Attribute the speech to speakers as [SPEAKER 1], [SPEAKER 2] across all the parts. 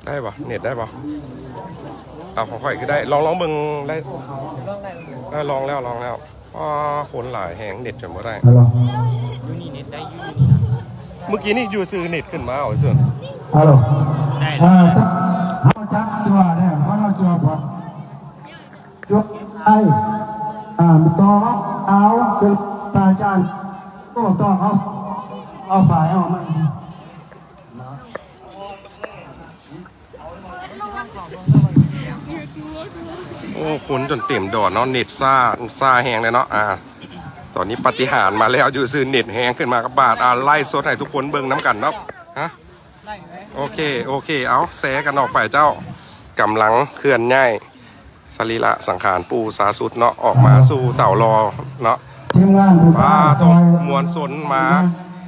[SPEAKER 1] ได้ปะเน็ตได้ปะเอาของข่อยก็ได้ลองเบิ่งได้ลองแล้วคนหลายแหงเน็ตจนบ่ได้ยูนี่เน็ตได้ยูนี่เมื่อกี้นี่ยูซื้อเน็ตขึ้นมาเอาเสื่อ
[SPEAKER 2] ฮัลโหลได้เขาจับจัวเนี่ยเขาเอาจัวพอจัวไอ้ต่อเอาจะตาจานก็ต่อเอาฝ่ายออกมา
[SPEAKER 1] โอ้คนจนเต็มดอดเนาะเน็ตซ่าแหงเลยเนาะตอนนี้ปฏิหารมาแล้วอยู่ซื้อเน็ตแหงขึ้นมากับบาทไล่สดให้ทุกคนเบิ่งน้ำกันเนาะฮะโอเคเอาแซกันออกไปเจ้ากำลังเคลื่อนย้ายสรีระสังขารปู่สาสุดเนาะออกมาสู่เต่ารอเนาะต้องมวลสนมา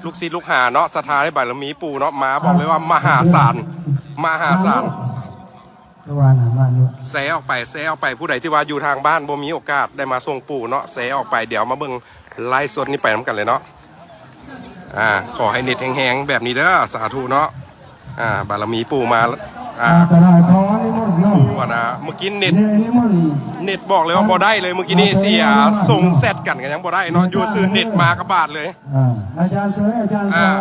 [SPEAKER 1] ลูกศิษย์ลูกหาเนาะศรัทธาในบารมีปู่เนาะมาบอกเลยว่ามหาศาลแซออกไปผู้ใดที่ว่าอยู่ทางบ้านบ่มีโอกาสได้มาส่งปู่เนาะแซออกไปเดี๋ยวมาเบิ่งไล่สดนี่ไปน้ำกันเลยเนาะขอให้เน็ตแห้งๆแบบนี้เด้อสาธุเนาะบารมีปู่มาปู่นะเมื่อกี้เน็ตบอกเลยว่าบ่ได้เลยเมื่อกี้นี่เสียส่งแซดกันยังบ่ได้เนาะอยู่ซื้อเน็ตมากระบาดเลย
[SPEAKER 2] อาจารย์เสยอาจารย์สอน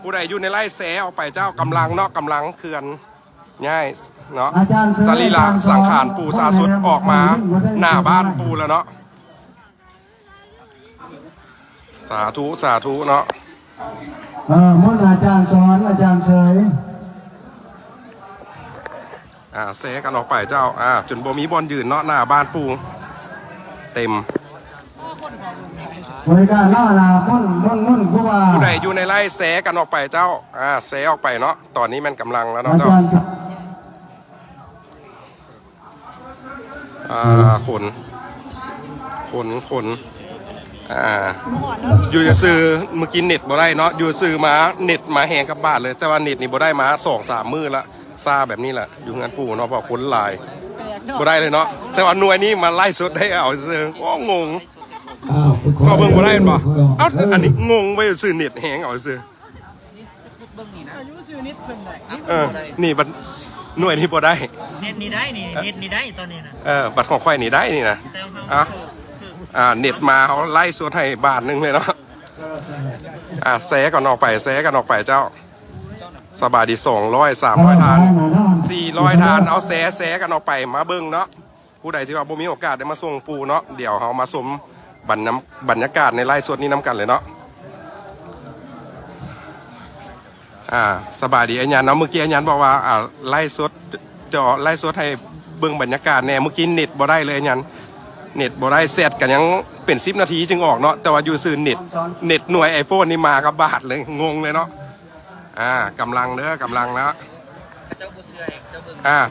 [SPEAKER 1] ผู้ใดอยู่ในไล่แซออกไปเจ้ากำลังเนาะกำลังเขื่อนง่ายเนาะสรีระสังขารปู่สาสุดออกมาหน้าบ้านปู่แล้วเนาะสาธุเนาะ
[SPEAKER 2] มนอาจารย์สอนอาจารย์เสย
[SPEAKER 1] แซกันออกไปเจ้าจนบ่มีบอลยืนเนาะหน้าบ้านปู่เต็ม
[SPEAKER 2] บริการล่าลาพ่น
[SPEAKER 1] ผู้ใดอยู่ในไร่แซกันออกไปเจ้าแซออกไปเนาะตอนนี้มันกำลังแล้วเนาะเจ้าคนอยู่จะซื้อเมื่อกี้เน็ตบ่ได้เนาะอยู่ซื้อมาเน็ตมาแหงกับบาทเลยแต่ว่าเน็ตนี่บ่ได้มา2-3 มื้อละซาแบบนี้แหละอยู่งานปู่เนาะเพราะคนหลายบ่ได้เลยเนาะแต่ว่าหน่วยนี้มาไล่สดได้เอาซื้อก็งงก็เบิ่งบ่ได้ป่ะอันนี้งงไปซื้อเน็ตแหงเอาซื้อนี่บัตรหน่วยนี้บ่ได้
[SPEAKER 3] เน็ตนี่ได้นี่เน็ตนี่ได้ตอนนี้นะ
[SPEAKER 1] บัตรของข่อยนี่ได้นี่นะเน็ตมาเขาไล่สดให้บาทนึงเลยเนาะแซกันออกไปเจ้าสบายดี200-300 ทาน400 ทานเอาแซกันออกไปมาเบิ้งเนาะผู้ใดที่ว่าบ่มีโอกาสได้มาส่งปูเนาะเดี๋ยวเขามาสมบรรยากาศในไล่สดนี้น้ำกันเลยเนาะสบายดีไอ้ยันเนาะเมื่อกี้ไอ้ยันบอกว่าไล่สดไล่สดให้เบิ้งบรรยากาศเนี่ยเมื่อกี้เน็ตบ่ได้เลยไอ้ยันเน็ตบ่ได้เซตกันยังเป็น10 นาทีจึงออกเนาะแต่ว่าอยู่ซื้อเน็ตหน่วย iPhone นี่มากับบาทเลยงงเลยเนาะกำลังแล้ว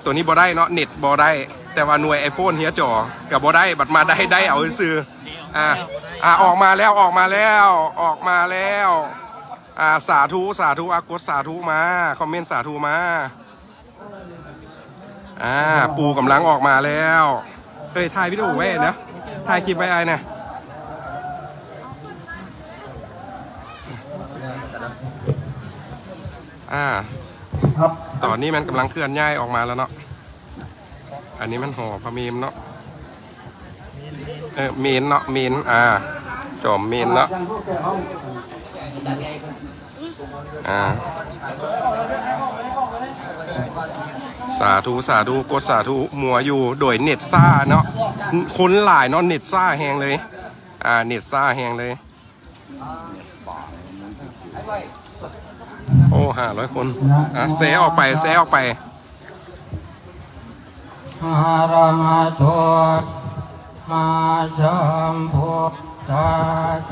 [SPEAKER 1] ตัวนี้บ่ได้เนาะเน็ตบ่ได้แต่ว่าหน่วย iPhone เฮียจ่อกับบ่ได้บัดมาได้เอาซื้อออกมาแล้วสาธุกดสาธุมาคอมเมนต์สาธุมาปูกำลังออกมาแล้วถ่ายวิดีโอไว้นะถ่ายคลิปไว้เนี่ยตอนนี้มันกำลังเคลื่อนย้ายออกมาแล้วเนาะอันนี้มันห่อพะเมมเนาะเมนเนาะเมนจอมเมนเนาะสาธุกดสาธุมัวอยู่โดยเน็ตซ่าเนาะคนหลายเนาะเน็ตซ่าแหงเลยเน็ตซ่าแหงเลยโอ้500 คนแซออกไป
[SPEAKER 2] อารังโตมาสัมพุทธัสส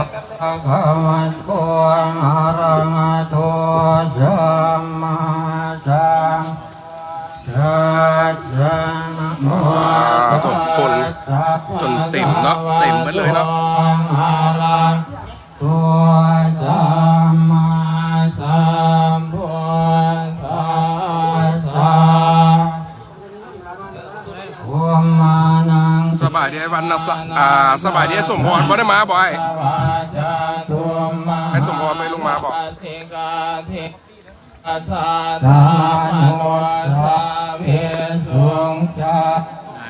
[SPEAKER 2] ะภะคะวะโตอะระหะโตสัมมาสัมพุทธัสสะ
[SPEAKER 1] ทุกคนจนเต็มเนาะเต็มไปเลยเนาะสบายดีวันนะสบายดีสมพรบ่ได้มาบ่อย
[SPEAKER 2] สาธามโนสาเวสุงจา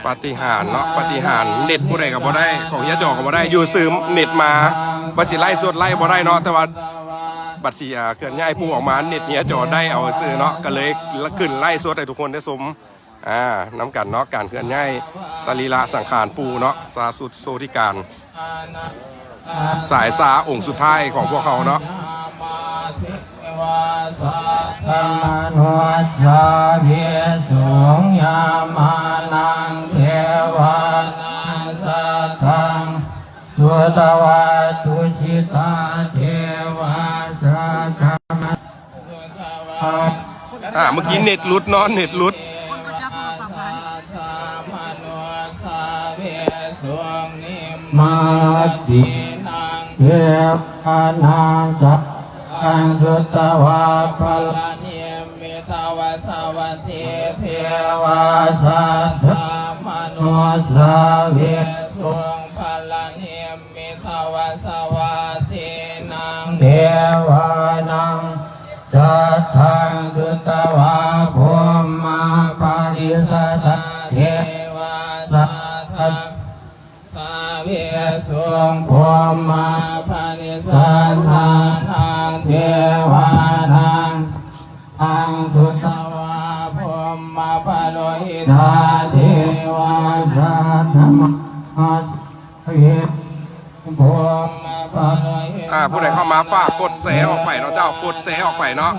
[SPEAKER 1] ปาฏิหาริย์เนาะปาฏิหาริย์เน็ตผู้ใดก็บ่ได้ของยะจอก็บ่ได้อยู่ซื้อเน็ตมาบัดสิไล่สดไล่บ่ได้เนาะแต่ว่าบัดสิเคลื่อนย้ายผู้ออกมาเน็ตเนี้ยจอได้เอาซื้อเนาะก็เลยขึ้นไล่สดให้ทุกคนได้ชมน้ำกันเนาะการเคลื่อนย้ายสรีระสังขารปูเนาะสาสุดโซธิการสายสาองค์สุดท้ายของพวกเขาเนาะ
[SPEAKER 2] ธรรมโนชาเวสุงยามานังเทวานังสัทธังสุตวะตุชิตาเทวาสัทธังสุตวะ
[SPEAKER 1] เมื่อกี้เน็ตหลุดเนาะเน็ตหลุด
[SPEAKER 2] มาติเทวานังสัทธังสุตวะพลานิมิตาวสวัสดิเทวาสัทธามโนสาเวสุงพลานิมิตาวสวัสดินังเทวานังสัทธังสุตวะภูมิปาริสัทธเทวาสัทธังสาเวสุงภูมิปาริสัทธังเทวานังอังสุตวะภูมิปาโลหิตาเทวาสัทธมอาเวภูมิปาโลหิตา
[SPEAKER 1] ผู้ใดเข้ามาฝากกดแชร์ออกไปเนาะเจ้ากดแชร์ออกไปเนาะ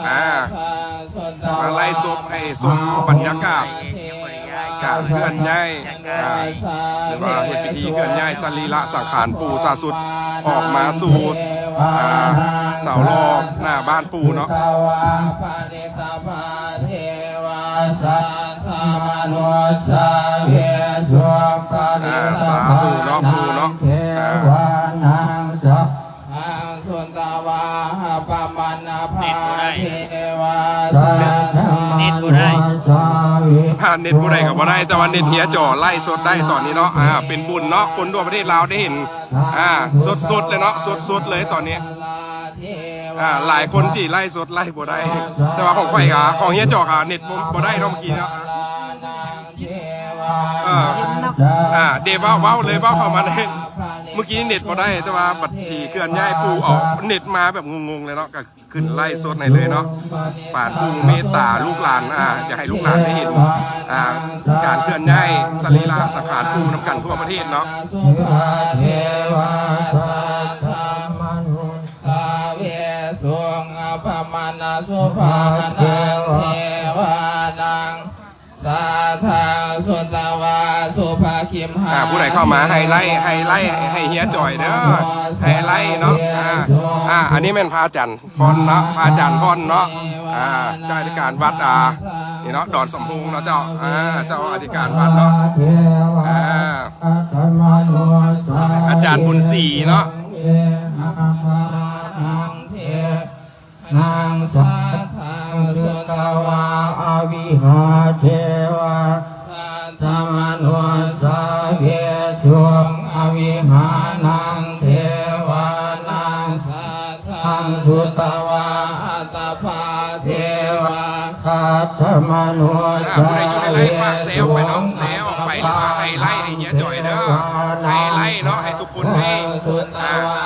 [SPEAKER 1] มาไล่ซบให้ชมบรรยากาศการเคลื่อนย้ายหรือว่าเหตุพิธีเคลื่อนย้ายสรีระสังขารปู่สาสุดออกมาสู่เต่ารอบหน้าบ้านปู่เนาะ สาธุเนาะปู่เนาะ
[SPEAKER 2] สุนตวาปมันภาเทวาสัทธานุสาวิ
[SPEAKER 1] เน็ตผู้ใดก็บ่ได้แต่ว่าเน็ตเฮียจ่อไล่สดได้ตอนนี้เนาะเป็นบุญเนาะคนทั่วประเทศลาวได้เห็นสดเลยเนาะสดเลยตอนนี้หลายคนที่ไล่สดไล่บ่ได้แต่ว่าของข่อยของเฮียจ่อเน็ตบ่ได้เนาะเมื่อกี้เนาะเดวเว้าเลยเว้าเข้ามาเลยเมื่อกี้เน็ตบ่ได้แต่ว่าบัตรสีเคลื่อนย้ายปูออกเน็ตมาแบบงงๆเลยเนาะก็ขึ้นไล่สดให้เลยเนาะป่านปูเมตตาลูกหลานอยากให้ลูกหลานได้เห็นการเคลื่อนย้ายสรีระสังขารปูนำกันทั่วประเทศเนาะ
[SPEAKER 2] สุงปมานาสุภานังเทวานังสาธาสุตวาสุภาคิมหา
[SPEAKER 1] ผู้ใดเข้ามาให้ไล่ให้เฮียจ่อยเด้อให้ไล่เนาะอันนี้เป็นพระอาจารย์พรเนาะพระอาจารย์พรเนาะเจ้าอธิการวัดนี่เนาะดอนสมพุงเนาะเจ้าเจ้าอธิการวัดเนาะอาจารย์บุญศรีเนาะ
[SPEAKER 2] นางสัทธังสุตวาอวิหาเทวาสัทธมโนสาเวสุงอวิหานังเทวานังสัทธังสุตวาอัตภาเทวาสัทธมโนสา
[SPEAKER 1] ผู้ใดอยู่ในไล่ฝากเซลไปเนาะเซลออกไปหรือว่าให้ไล่ให้เฮียจ่อยเด้อให้ไล่เนาะให้ทุกคนได้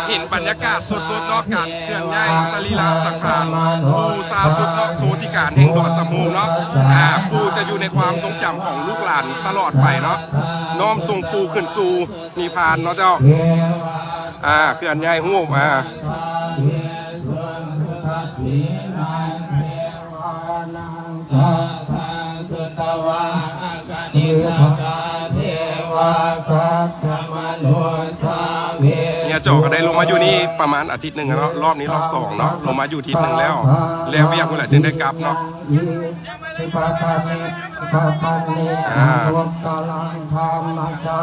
[SPEAKER 1] เห็นบรรยากาศสดๆเนาะการเคลื่อนย้ายสรีระสังขารปู่สาสุดเนาะโสธิการแห่งดอนสมูเนาะปู่จะอยู่ในความทรงจำของลูกหลานตลอดไปเนาะน้อมส่งปู่ขึ้นสู่นิพพานเนาะเจ้าเคลื่อนย้ายหูบ
[SPEAKER 2] สุตวะกนิกาเทวาสัทธมโนสาเว
[SPEAKER 1] เนี่ยโจก็ได้ลงมาอยู่นี่ประมาณอาทิตย์หนึ่งเนาะรอบนี้รอบ2เนาะลงมาอยู่อาทิตย์หนึ่งแล้วเวียกเมื่อไหร่จึงได้กลับเนาะ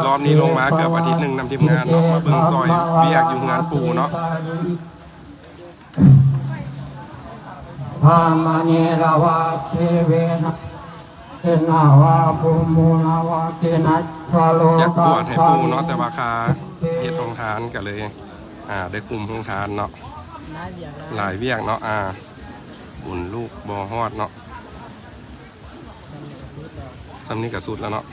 [SPEAKER 1] รอบนี้ลงมาเกือบอาทิตย์หนึ่งนำทีมงานเนาะมาเบิ่งซอยเวียกอยู่งานปูเนาะ
[SPEAKER 2] พามาเนรวะเทเวนะเทนาวะภูมูนาวะเทนัสพะโล
[SPEAKER 1] อยากบ
[SPEAKER 2] กะ
[SPEAKER 1] วชให้ปูเนาะแต่ว่าคาเฮ็ดโรงทานกันเลยได้กลุ่มโรงทานเนาะหลายเวียกเนาะ อุ่นลูกบอฮอดเนาะทำนี่กับสุดแล้วเนาะ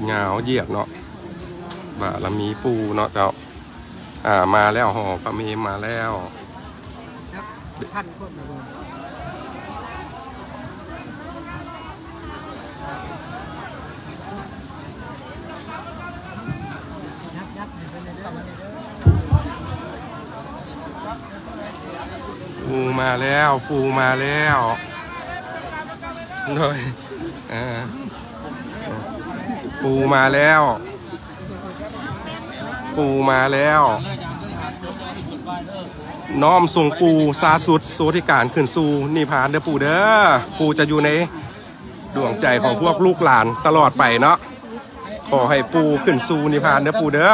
[SPEAKER 1] เหงาเหยียบเนาะบะละมีปูเนาะเจ้ามาแล้วห่อปลาเมมมาแล้ว
[SPEAKER 3] พันคนมายับ
[SPEAKER 1] ปูมาแล้วปูมาแล้วเลยปูมาแล้วปูมาแล้วน้อมส่งปูซาสุดโซธิการขึ้นสู่นิพพานเด้อปูเด้อปูจะอยู่ในดวงใจของพวกลูกหลานตลอดไปเนาะขอให้ปูขึ้นสู่นิพพานเด้อปูเด้อ